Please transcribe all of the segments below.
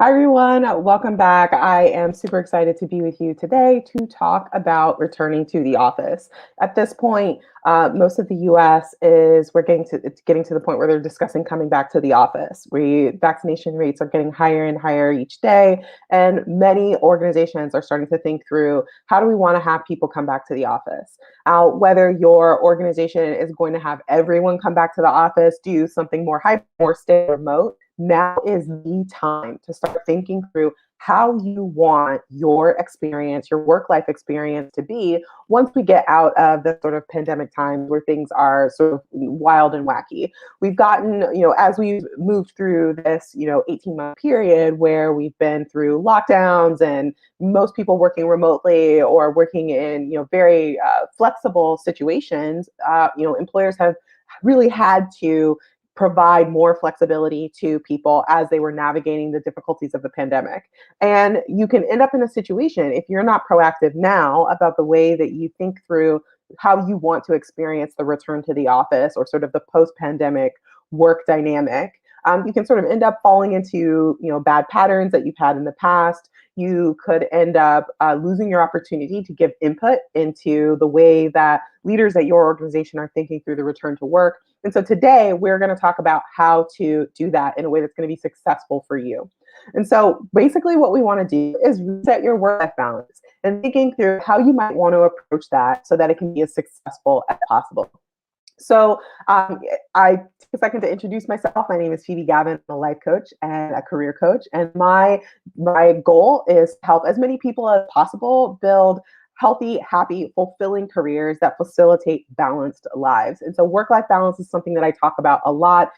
Hi, everyone. Welcome back. I am super excited to be with you today to talk about returning to the office. At this point, most of the U.S. is we're getting to it's getting to the point where they're discussing coming back to the office. Vaccination rates are getting higher and higher each day, and many organizations are starting to think through how do we want to have people come back to the office. Whether your organization is going to have everyone come back to the office, do something more hybrid, more stay remote, now is the time to start thinking through how you want your experience, your work life experience to be once we get out of the sort of pandemic times where things are sort of wild and wacky. We've gotten, as we've moved through this, 18-month period where we've been through lockdowns and most people working remotely or working in, very flexible situations, employers have really had to provide more flexibility to people as they were navigating the difficulties of the pandemic. And you can end up in a situation, if you're not proactive now about the way that you think through how you want to experience the return to the office or sort of the post-pandemic work dynamic, you can sort of end up falling into bad patterns that you've had in the past. You could end up losing your opportunity to give input into the way that leaders at your organization are thinking through the return to work. And so today we're going to talk about how to do that in a way that's going to be successful for you. And so basically what we want to do is reset your work-life balance and thinking through how you might want to approach that so that it can be as successful as possible. So I take a second to introduce myself. My name is Phoebe Gavin. I'm a life coach and a career coach. And my goal is to help as many people as possible build healthy, happy, fulfilling careers that facilitate balanced lives. And so work-life balance is something that I talk about a lot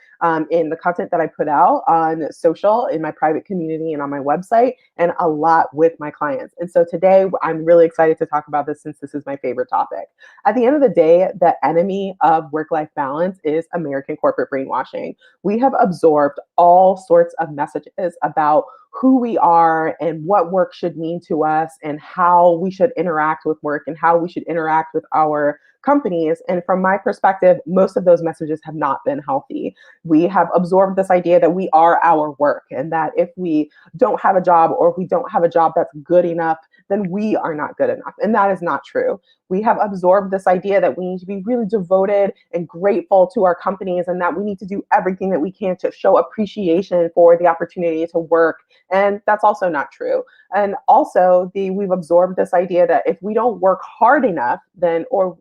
in the content that I put out on social, in my private community, and on my website, and a lot with my clients. And so today I'm really excited to talk about this since this is my favorite topic. At the end of the day, the enemy of work-life balance is American corporate brainwashing. We have absorbed all sorts of messages about who we are and what work should mean to us and how we should interact with work and how we should interact with our companies. And from my perspective, most of those messages have not been healthy. We have absorbed this idea that we are our work and that if we don't have a job or if we don't have a job that's good enough, then we are not good enough. And that is not true. We have absorbed this idea that we need to be really devoted and grateful to our companies and that we need to do everything that we can to show appreciation for the opportunity to work. And that's also not true. And also we've absorbed this idea that if we don't work hard enough, then or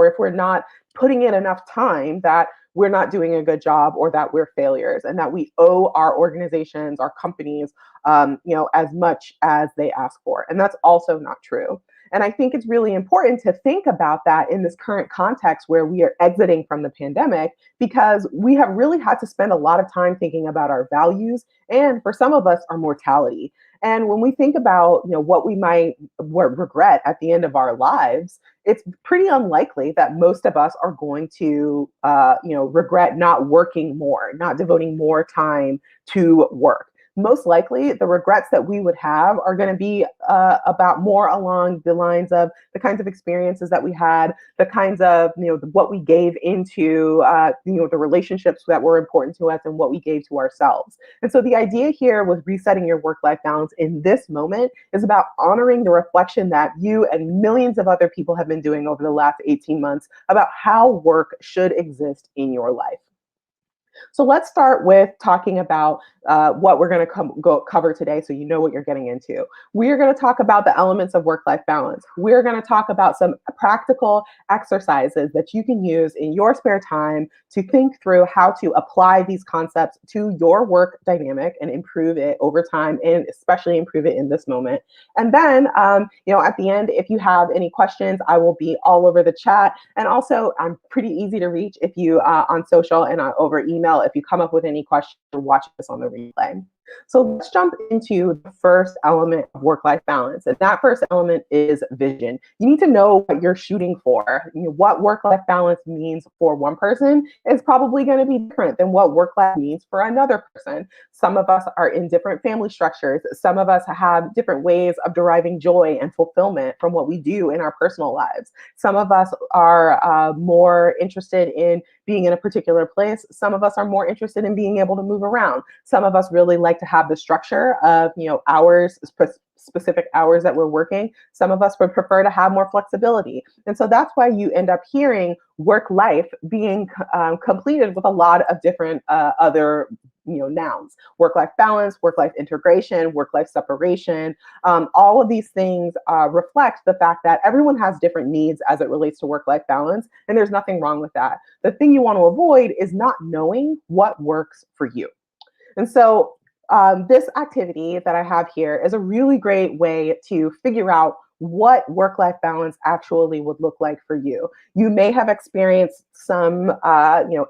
if we're not putting in enough time, that we're not doing a good job or that we're failures and that we owe our organizations, our companies, as much as they ask for. And that's also not true. And I think it's really important to think about that in this current context where we are exiting from the pandemic, because we have really had to spend a lot of time thinking about our values and for some of us, our mortality. And when we think about what we might regret at the end of our lives, it's pretty unlikely that most of us are going to regret not working more, not devoting more time to work. Most likely, the regrets that we would have are going to be about more along the lines of the kinds of experiences that we had, the kinds of what we gave into the relationships that were important to us, and what we gave to ourselves. And so the idea here with resetting your work-life balance in this moment is about honoring the reflection that you and millions of other people have been doing over the last 18 months about how work should exist in your life. So let's start with talking about what we're going to cover today so you know what you're getting into. We're going to talk about the elements of work-life balance. We're going to talk about some practical exercises that you can use in your spare time to think through how to apply these concepts to your work dynamic and improve it over time, and especially improve it in this moment. And then, at the end, if you have any questions, I will be all over the chat. And also, I'm pretty easy to reach if you on social and over email if you come up with any questions or watch this on the replay. So let's jump into the first element of work-life balance. And that first element is vision. You need to know what you're shooting for. What work-life balance means for one person is probably going to be different than what work-life means for another person. Some of us are in different family structures. Some of us have different ways of deriving joy and fulfillment from what we do in our personal lives. Some of us are more interested in being in a particular place. Some of us are more interested in being able to move around. Some of us really like like to have the structure of, hours, specific hours that we're working. Some of us would prefer to have more flexibility. And so that's why you end up hearing work life being completed with a lot of different other nouns: work life balance, work life integration, work life separation. All of these things reflect the fact that everyone has different needs as it relates to work life balance, and there's nothing wrong with that. The thing you want to avoid is not knowing what works for you. And so this activity that I have here is a really great way to figure out what work-life balance actually would look like for you. You may have experienced some,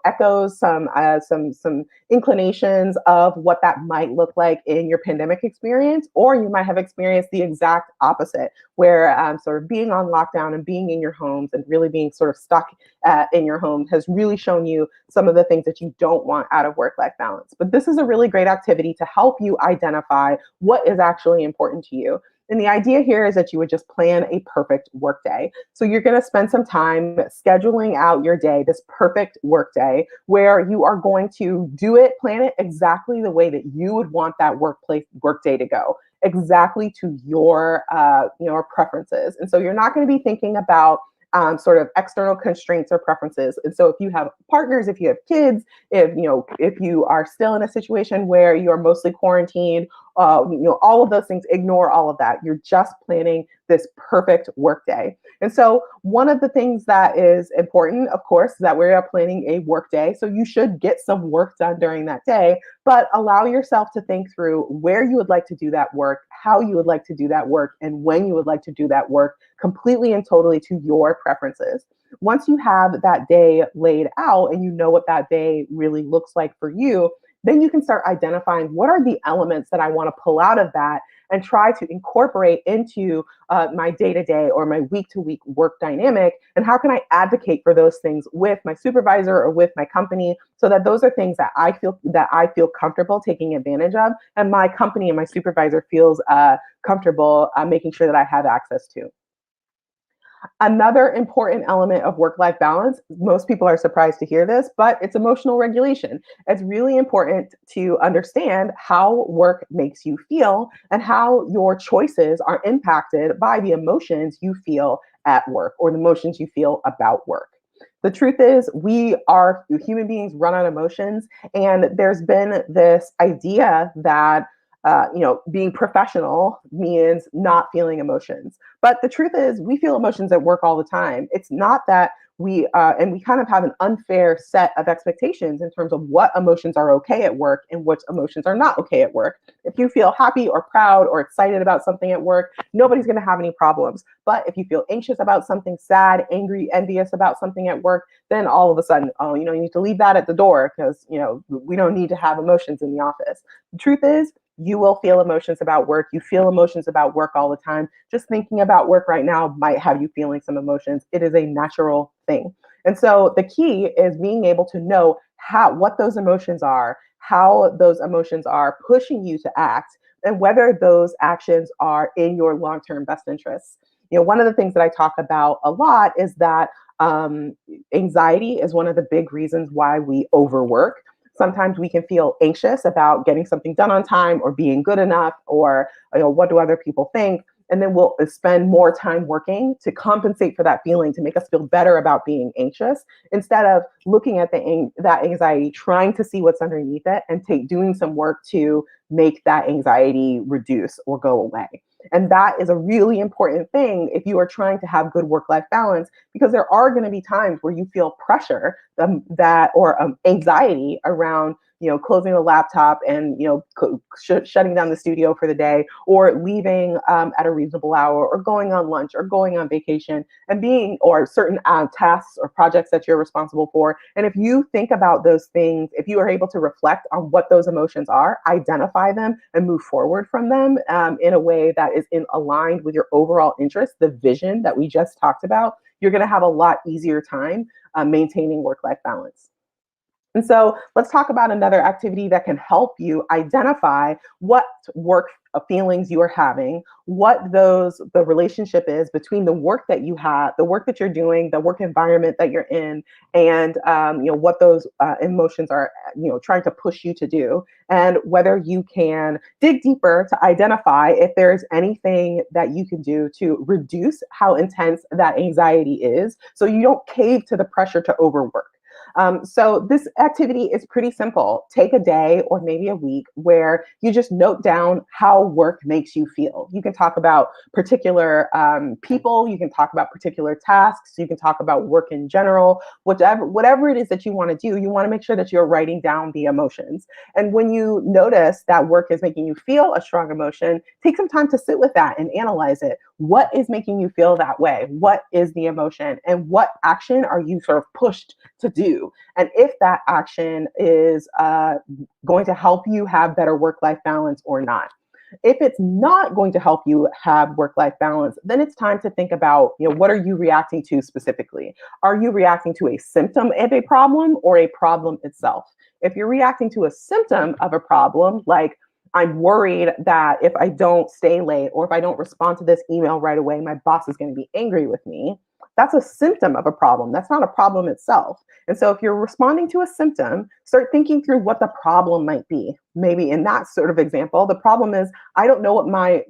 echoes, some inclinations of what that might look like in your pandemic experience, or you might have experienced the exact opposite, where sort of being on lockdown and being in your homes and really being sort of stuck in your home has really shown you some of the things that you don't want out of work-life balance. But this is a really great activity to help you identify what is actually important to you. And the idea here is that you would just plan a perfect workday. So you're going to spend some time scheduling out your day, this perfect workday, where you are going to plan it exactly the way that you would want that workday to go, exactly to your preferences. And so you're not going to be thinking about sort of external constraints or preferences. And so if you have partners, if you have kids, if you are still in a situation where you're mostly quarantined, all of those things, ignore all of that. You're just planning this perfect workday. And so one of the things that is important, of course, is that we are planning a workday. So you should get some work done during that day, but allow yourself to think through where you would like to do that work, how you would like to do that work, and when you would like to do that work, completely and totally to your preferences. Once you have that day laid out and you know what that day really looks like for you, then you can start identifying what are the elements that I want to pull out of that and try to incorporate into my day-to-day or my week-to-week work dynamic, and how can I advocate for those things with my supervisor or with my company, so that those are things that I feel comfortable taking advantage of, and my company and my supervisor feels comfortable making sure that I have access to. Another important element of work-life balance, most people are surprised to hear this, but it's emotional regulation. It's really important to understand how work makes you feel and how your choices are impacted by the emotions you feel at work or the emotions you feel about work. The truth is, we are human beings, run on emotions, and there's been this idea that being professional means not feeling emotions. But the truth is, we feel emotions at work all the time. It's not that and we kind of have an unfair set of expectations in terms of what emotions are okay at work and which emotions are not okay at work. If you feel happy or proud or excited about something at work, nobody's going to have any problems. But if you feel anxious about something, sad, angry, envious about something at work, then all of a sudden, you need to leave that at the door, because, we don't need to have emotions in the office. The truth is, you will feel emotions about work. You feel emotions about work all the time. Just thinking about work right now might have you feeling some emotions. It is a natural thing. And so the key is being able to know what those emotions are, how those emotions are pushing you to act, and whether those actions are in your long-term best interests. One of the things that I talk about a lot is that anxiety is one of the big reasons why we overwork. Sometimes we can feel anxious about getting something done on time or being good enough, or what do other people think? And then we'll spend more time working to compensate for that feeling, to make us feel better about being anxious, instead of looking at that anxiety, trying to see what's underneath it, and doing some work to make that anxiety reduce or go away. And that is a really important thing if you are trying to have good work-life balance, because there are going to be times where you feel pressure or anxiety around closing the laptop and shutting down the studio for the day, or leaving at a reasonable hour, or going on lunch, or going on vacation, or certain tasks or projects that you're responsible for. And if you think about those things, if you are able to reflect on what those emotions are, identify them, and move forward from them in a way that is aligned with your overall interest, the vision that we just talked about, you're going to have a lot easier time maintaining work-life balance. And so let's talk about another activity that can help you identify what work feelings you are having, what the relationship is between the work that you have, the work that you're doing, the work environment that you're in, and what those emotions are, trying to push you to do, and whether you can dig deeper to identify if there's anything that you can do to reduce how intense that anxiety is, so you don't cave to the pressure to overwork. So this activity is pretty simple. Take a day or maybe a week where you just note down how work makes you feel. You can talk about particular people, you can talk about particular tasks, you can talk about work in general, whatever it is that you want to do. You want to make sure that you're writing down the emotions. And when you notice that work is making you feel a strong emotion, take some time to sit with that and analyze it. What is making you feel that way? What is the emotion? And what action are you sort of pushed to do? And if that action is going to help you have better work life balance or not. If it's not going to help you have work life balance, then it's time to think about, what are you reacting to specifically? Are you reacting to a symptom of a problem or a problem itself? If you're reacting to a symptom of a problem, like I'm worried that if I don't stay late or if I don't respond to this email right away, my boss is going to be angry with me. That's a symptom of a problem. That's not a problem itself. And so if you're responding to a symptom, start thinking through what the problem might be. Maybe in that sort of example, the problem is I don't know what my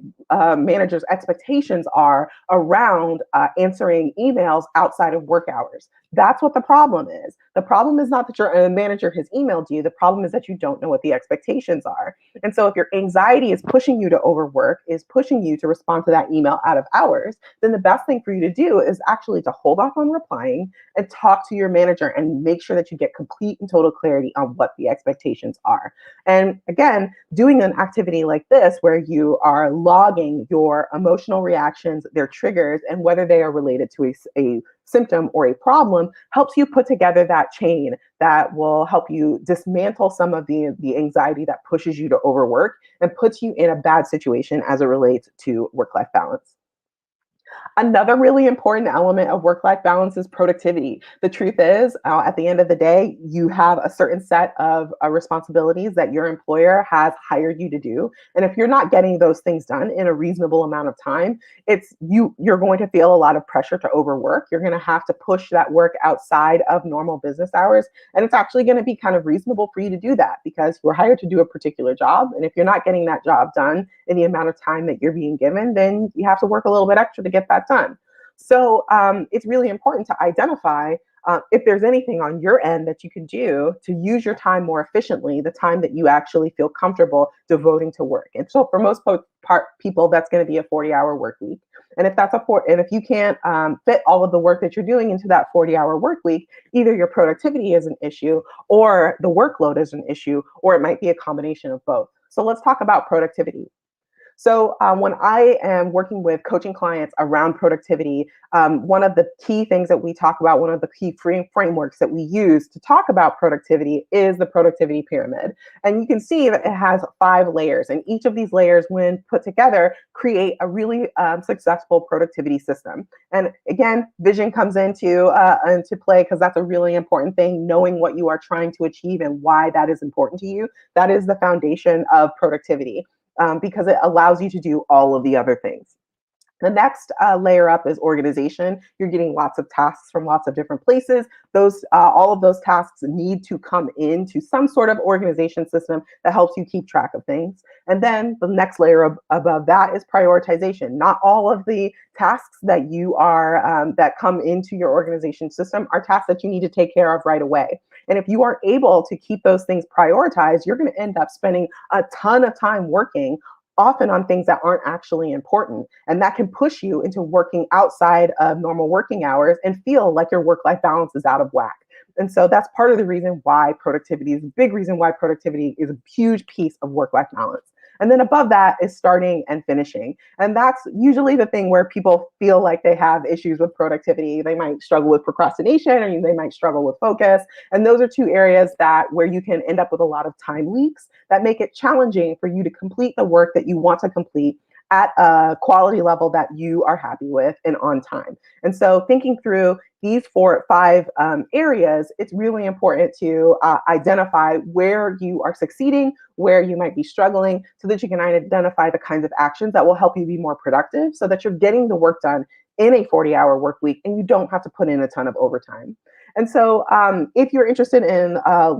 manager's expectations are around answering emails outside of work hours. That's what the problem is. The problem is not that your manager has emailed you. The problem is that you don't know what the expectations are. And so if your anxiety is pushing you to overwork, is pushing you to respond to that email out of hours, then the best thing for you to do is actually to hold off on replying and talk to your manager and make sure that you get complete and total clarity on what the expectations are. And again, doing an activity like this where you are logging your emotional reactions, their triggers, and whether they are related to a symptom or a problem helps you put together that chain that will help you dismantle some of the anxiety that pushes you to overwork and puts you in a bad situation as it relates to work-life balance. Another really important element of work life balance is productivity. The truth is, at the end of the day, you have a certain set of responsibilities that your employer has hired you to do. And if you're not getting those things done in a reasonable amount of time, you're going to feel a lot of pressure to overwork. You're going to have to push that work outside of normal business hours. And it's actually going to be kind of reasonable for you to do that because you're hired to do a particular job. And if you're not getting that job done in the amount of time that you're being given, then you have to work a little bit extra to get that done. So it's really important to identify if there's anything on your end that you can do to use your time more efficiently, the time that you actually feel comfortable devoting to work. And so for most people, that's going to be a 40-hour work week. And if you can't fit all of the work that you're doing into that 40-hour work week, either your productivity is an issue or the workload is an issue, or it might be a combination of both. So let's talk about productivity. So when I am working with coaching clients around productivity, one of the key things that we talk about, one of the key frameworks that we use to talk about productivity is the productivity pyramid. And you can see that it has 5 layers, and each of these layers, when put together, create a really successful productivity system. And again, vision comes into play because that's a really important thing. Knowing what you are trying to achieve and why that is important to you, that is the foundation of productivity. Because it allows you to do all of the other things. The next layer up is organization. You're getting lots of tasks from lots of different places. All of those tasks need to come into some sort of organization system that helps you keep track of things. And then the next layer above that is prioritization. Not all of the tasks that that come into your organization system are tasks that you need to take care of right away. And if you aren't able to keep those things prioritized, you're going to end up spending a ton of time working, often on things that aren't actually important. And that can push you into working outside of normal working hours and feel like your work-life balance is out of whack. And so that's part of the reason why productivity is a big reason why productivity is a huge piece of work-life balance. And then above that is starting and finishing. And that's usually the thing where people feel like they have issues with productivity. They might struggle with procrastination, or they might struggle with focus. And those are 2 areas where you can end up with a lot of time leaks that make it challenging for you to complete the work that you want to complete at a quality level that you are happy with and on time. And so thinking through these 4 or 5 areas, it's really important to identify where you are succeeding, where you might be struggling, so that you can identify the kinds of actions that will help you be more productive so that you're getting the work done in a 40-hour work week and you don't have to put in a ton of overtime. And so, if you're interested in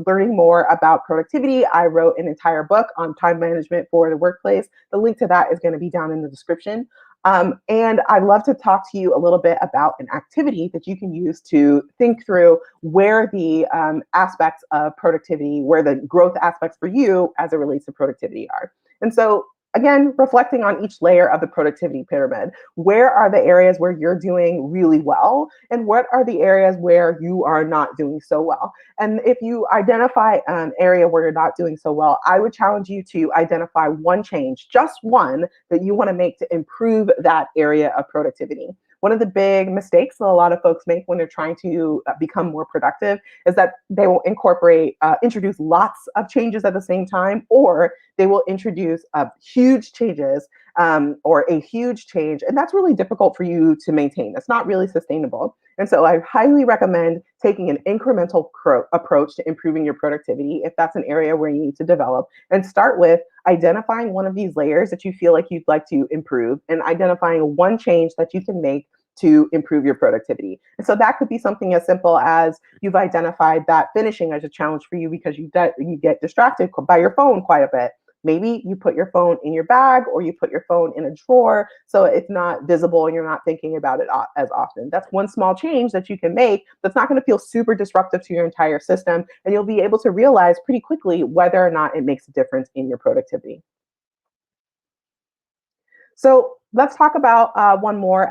learning more about productivity, I wrote an entire book on time management for the workplace. The link to that is going to be down in the description. And I'd love to talk to you a little bit about an activity that you can use to think through where the aspects of productivity, where the growth aspects for you as it relates to productivity are. And so, again, reflecting on each layer of the productivity pyramid, where are the areas where you're doing really well? And what are the areas where you are not doing so well? And if you identify an area where you're not doing so well, I would challenge you to identify one change, just one, that you want to make to improve that area of productivity. One of the big mistakes that a lot of folks make when they're trying to become more productive is that they will introduce lots of changes at the same time, or they will introduce huge changes or a huge change. And that's really difficult for you to maintain. It's not really sustainable. And so I highly recommend taking an incremental approach to improving your productivity if that's an area where you need to develop, and start with identifying one of these layers that you feel like you'd like to improve and identifying one change that you can make to improve your productivity. And so that could be something as simple as you've identified that finishing as a challenge for you because you get distracted by your phone quite a bit. Maybe you put your phone in your bag or you put your phone in a drawer so it's not visible and you're not thinking about it as often. That's one small change that you can make that's not going to feel super disruptive to your entire system. And you'll be able to realize pretty quickly whether or not it makes a difference in your productivity. So let's talk about one more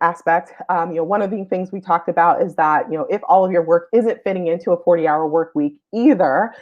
aspect. One of the things we talked about is that if all of your work isn't fitting into a 40-hour work week, either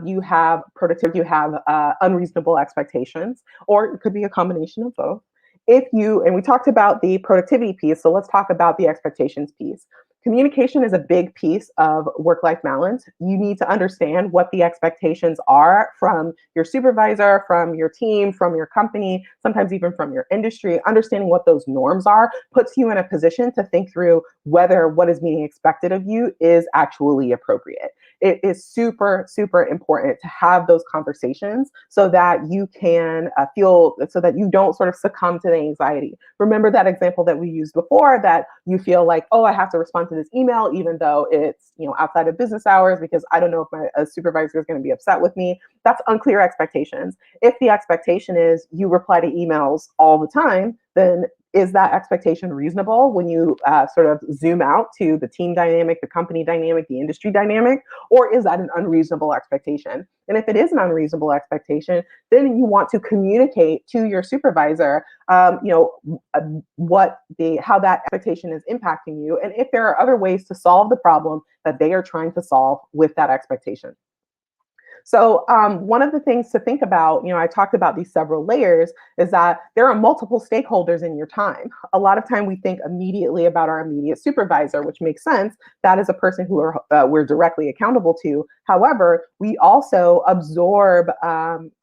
you have productivity, you have unreasonable expectations, or it could be a combination of both. And we talked about the productivity piece, so let's talk about the expectations piece. Communication is a big piece of work-life balance. You need to understand what the expectations are from your supervisor, from your team, from your company, sometimes even from your industry. Understanding what those norms are puts you in a position to think through whether what is being expected of you is actually appropriate. It is super, super important to have those conversations so that you can so that you don't sort of succumb to the anxiety. Remember that example that we used before, that you feel like, oh, I have to respond to this email, even though it's outside of business hours because I don't know if my supervisor is going to be upset with me. That's unclear expectations. If the expectation is you reply to emails all the time, then is that expectation reasonable when you sort of zoom out to the team dynamic, the company dynamic, the industry dynamic, or is that an unreasonable expectation? And if it is an unreasonable expectation, then you want to communicate to your supervisor, how that expectation is impacting you, and if there are other ways to solve the problem that they are trying to solve with that expectation. So one of the things to think about, I talked about these several layers, is that there are multiple stakeholders in your time. A lot of time we think immediately about our immediate supervisor, which makes sense. That is a person who we're directly accountable to. However, we also absorb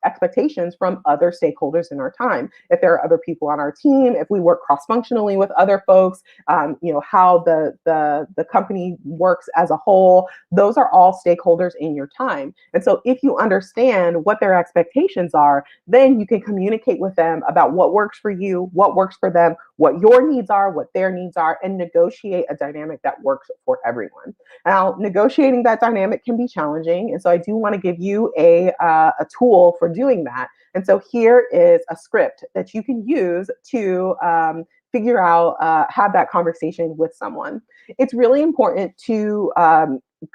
expectations from other stakeholders in our time. If there are other people on our team, if we work cross-functionally with other folks, how the company works as a whole, those are all stakeholders in your time. And so if you understand what their expectations are, then you can communicate with them about what works for you, what works for them, what your needs are, what their needs are, and negotiate a dynamic that works for everyone. Now, negotiating that dynamic can be challenging, and so I do want to give you a tool for doing that. And so here is a script that you can use to figure out, have that conversation with someone. It's really important to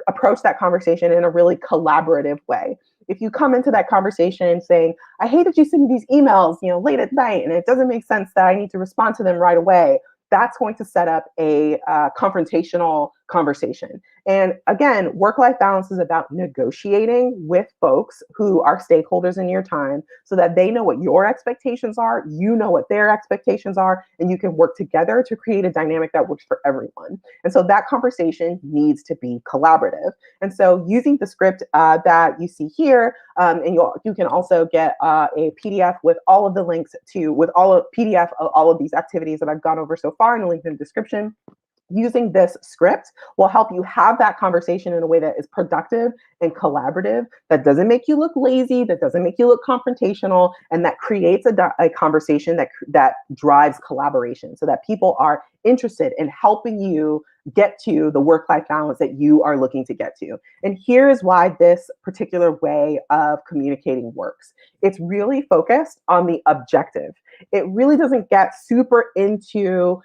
approach that conversation in a really collaborative way. If you come into that conversation saying, I hate that you send me these emails, late at night, and it doesn't make sense that I need to respond to them right away, that's going to set up a confrontational conversation. And again, work-life balance is about negotiating with folks who are stakeholders in your time so that they know what your expectations are, you know what their expectations are, and you can work together to create a dynamic that works for everyone. And so that conversation needs to be collaborative. And so using the script that you see here, and you can also get a PDF with all of the links to, with all of PDF of all of these activities that I've gone over so far in the link in the description. Using this script will help you have that conversation in a way that is productive and collaborative, that doesn't make you look lazy, that doesn't make you look confrontational, and that creates a conversation that drives collaboration so that people are interested in helping you get to the work-life balance that you are looking to get to. And here's why this particular way of communicating works. It's really focused on the objective. It really doesn't get super into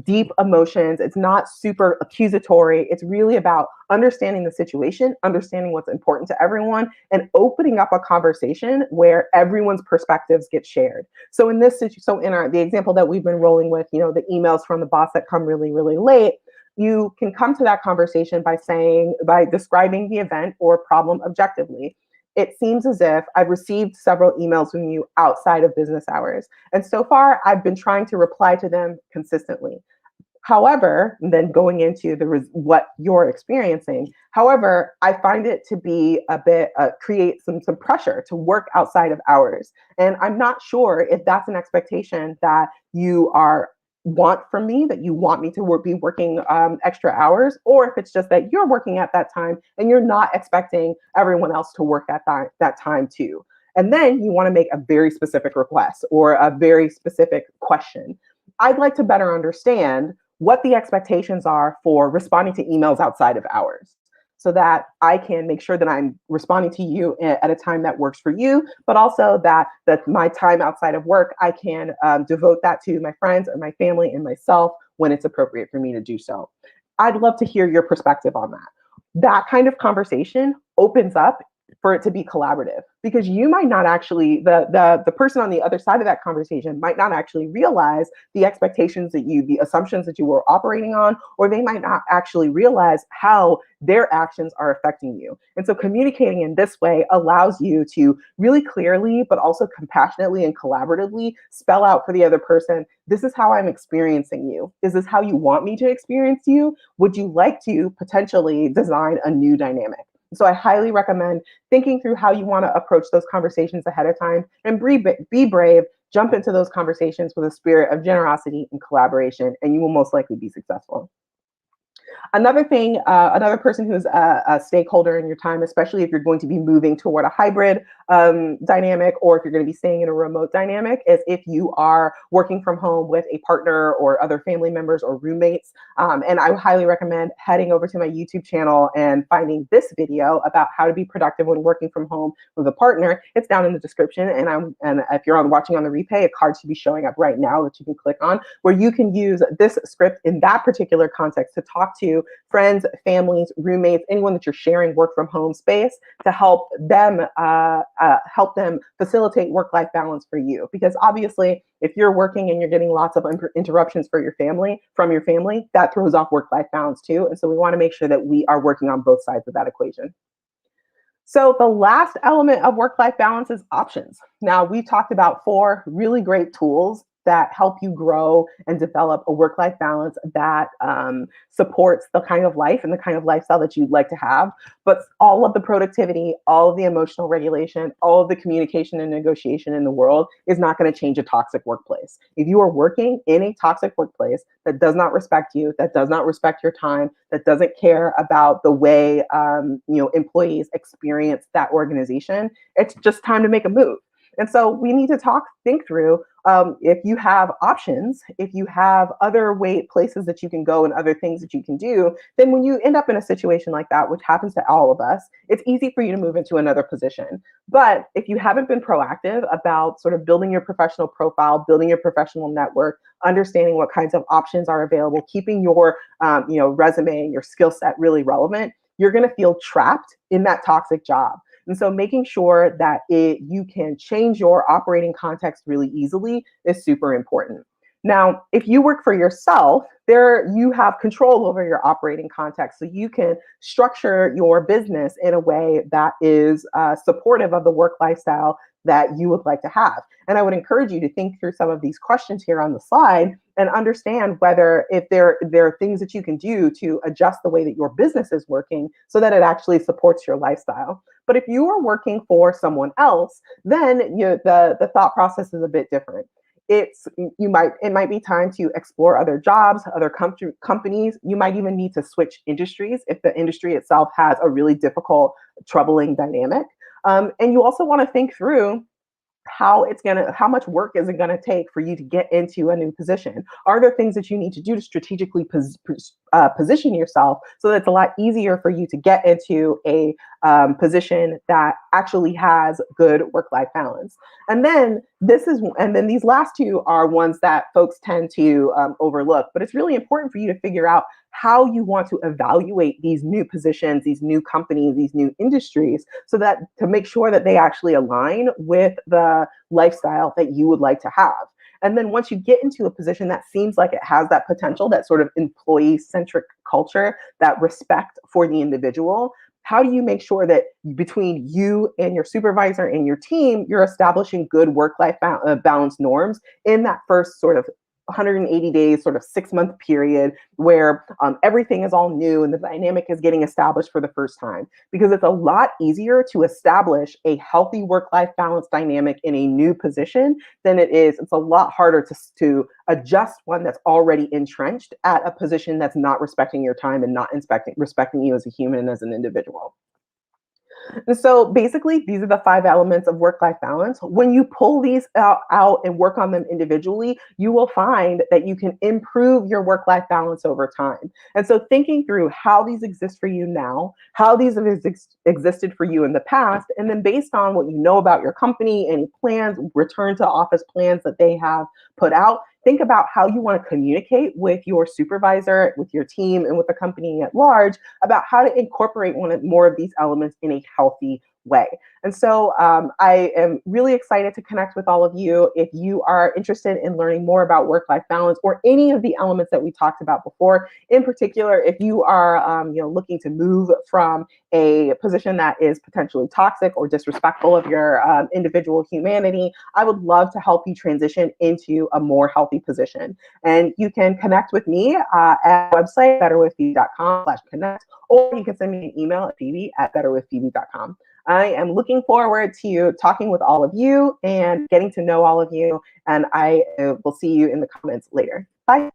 deep emotions. It's not super accusatory. It's really about understanding the situation, understanding what's important to everyone, and opening up a conversation where everyone's perspectives get shared. So in this situation, so in the example that we've been rolling with, the emails from the boss that come really, really late, you can come to that conversation by describing the event or problem objectively. It seems as if I've received several emails from you outside of business hours. And so far, I've been trying to reply to them consistently. However, then going into what you're experiencing, however, I find it to be a bit, create some pressure to work outside of hours. And I'm not sure if that's an expectation that you want from me, that you want me to be working extra hours, or if it's just that you're working at that time and you're not expecting everyone else to work at that time too. And then you want to make a very specific request or a very specific question. I'd like to better understand what the expectations are for responding to emails outside of hours, so that I can make sure that I'm responding to you at a time that works for you, but also that my time outside of work, I can devote that to my friends or my family and myself when it's appropriate for me to do so. I'd love to hear your perspective on that. That kind of conversation opens up for it to be collaborative, because you might not actually, the person on the other side of that conversation might not actually realize the the assumptions that you were operating on, or they might not actually realize how their actions are affecting you. And so communicating in this way allows you to really clearly, but also compassionately and collaboratively spell out for the other person, this is how I'm experiencing you. Is this how you want me to experience you? Would you like to potentially design a new dynamic? So I highly recommend thinking through how you want to approach those conversations ahead of time, and be brave, jump into those conversations with a spirit of generosity and collaboration, and you will most likely be successful. Another thing, another person who's a stakeholder in your time, especially if you're going to be moving toward a hybrid dynamic, or if you're going to be staying in a remote dynamic, is if you are working from home with a partner or other family members or roommates. And I would highly recommend heading over to my YouTube channel and finding this video about how to be productive when working from home with a partner. It's down in the description, and if you're watching on the replay, a card should be showing up right now that you can click on, where you can use this script in that particular context to talk to friends, families, roommates, anyone that you're sharing work from home space, to help them facilitate work-life balance for you. Because obviously, if you're working and you're getting lots of interruptions from your family, that throws off work-life balance too. And so we want to make sure that we are working on both sides of that equation. So the last element of work-life balance is options. Now, we've talked about 4 really great tools that help you grow and develop a work-life balance that supports the kind of life and the kind of lifestyle that you'd like to have. But all of the productivity, all of the emotional regulation, all of the communication and negotiation in the world is not going to change a toxic workplace. If you are working in a toxic workplace that does not respect you, that does not respect your time, that doesn't care about the way employees experience that organization, it's just time to make a move. And so we need to think through, if you have options, if you have other places that you can go and other things that you can do, then when you end up in a situation like that, which happens to all of us, it's easy for you to move into another position. But if you haven't been proactive about sort of building your professional profile, building your professional network, understanding what kinds of options are available, keeping your resume, your skill set really relevant, you're going to feel trapped in that toxic job. And so making sure that you can change your operating context really easily is super important. Now, if you work for yourself, there you have control over your operating context. So you can structure your business in a way that is supportive of the work lifestyle that you would like to have. And I would encourage you to think through some of these questions here on the slide and understand whether if there are things that you can do to adjust the way that your business is working so that it actually supports your lifestyle. But if you are working for someone else, then the thought process is a bit different. It might be time to explore other jobs, other companies. You might even need to switch industries if the industry itself has a really difficult, troubling dynamic. And you also want to think through how much work is it gonna take for you to get into a new position? Are there things that you need to do to strategically position yourself so that it's a lot easier for you to get into a position that actually has good work-life balance? And then these last two are ones that folks tend to overlook, but it's really important for you to figure out how you want to evaluate these new positions, these new companies, these new industries, so that to make sure that they actually align with the lifestyle that you would like to have. And then once you get into a position that seems like it has that potential, that sort of employee centric culture, that respect for the individual, how do you make sure that between you and your supervisor and your team, you're establishing good work-life balance norms in that first sort of 180 days, sort of 6 month period where everything is all new and the dynamic is getting established for the first time? Because it's a lot easier to establish a healthy work-life balance dynamic in a new position than it's a lot harder to adjust one that's already entrenched at a position that's not respecting your time and not respecting you as a human and as an individual. And so basically, these are the five elements of work life balance. When you pull these out and work on them individually, you will find that you can improve your work life balance over time. And so, thinking through how these exist for you now, how these have existed for you in the past, and then based on what you know about your company, any plans, return to office plans that they have put out, think about how you want to communicate with your supervisor, with your team, and with the company at large about how to incorporate more of these elements in a healthy way. And so I am really excited to connect with all of you. If you are interested in learning more about work-life balance or any of the elements that we talked about before, in particular, if you are looking to move from a position that is potentially toxic or disrespectful of your individual humanity, I would love to help you transition into a more healthy position. And you can connect with me at our website, betterwithphoebe.com/connect, or you can send me an email at phoebe@betterwithphoebe.com. I am looking forward to talking with all of you and getting to know all of you. And I will see you in the comments later. Bye.